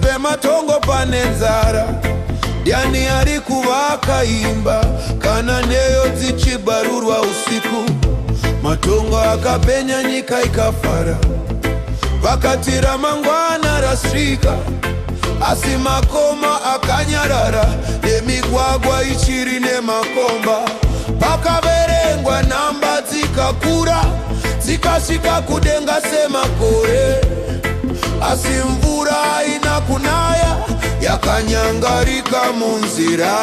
pematongo pane nzara, Diani arikuvaka imba, kana neyo dzichibarurwa usiku. Matongo akapenya nyika ikafara, vakati ramangwana rasvika, asi makoma akanyarara, nemigwagwa ichiri nemakomba. Pakaverengwa namba dzikakura, dzikasvika kudenga semakore, asi mvura haina kunaya, yakanyangarika munzira.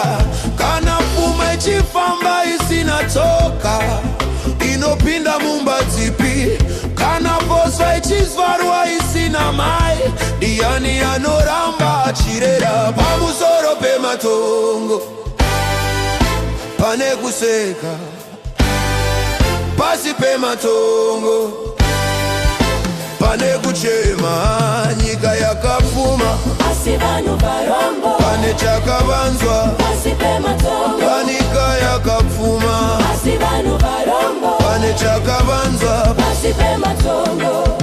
Kana pfuma ichifamba isina tsoka, inopinda mumba dzipi? Kana bhosva ichizvarwa isina mai, ndiani anoramba achirera? Pamusoro pematongo pane kuseka, pasi pematongo pane kuchema. Nyika yakapfuma, asi vanhu varombo. pane chakavanzwa, Pasi pematongo. Nyika yakapfuma, asi vanhu varombo. pane chakavanzwa, Pasi pematongo.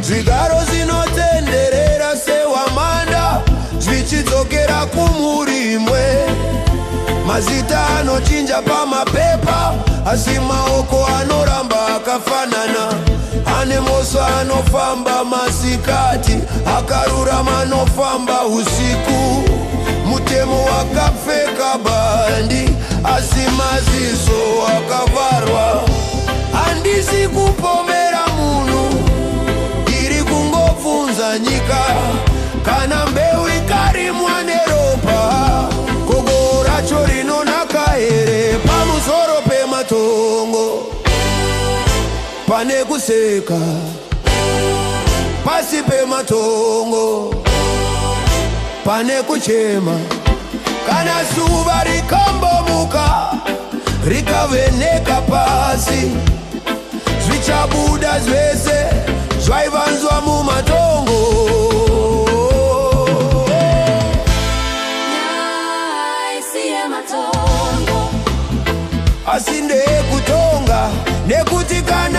zvigaro zvinotenderera sewamanda, zvichidzokera kumurimwe. Mazita anochinja pamapepa, asi maoko anoramba akafanana. Ane mosva anofamba masikati, akarurama anofamba usiku. Mutemo wakapfeka bandi, asi maziso akavarwa. Handisi kupomera munhu, iri kungobvunza nyika, kana mbeu ikarimwa neropa, gogo racho rinonaka here? Pamusoro pematongo pane kuseka, pasi pematongo pane kuchema. Kana zuva rikambomuka rikaveneka pasi, zvichabuda zvese zvaivanzwa mumatongo. Asi ndekutonga, nekuti kana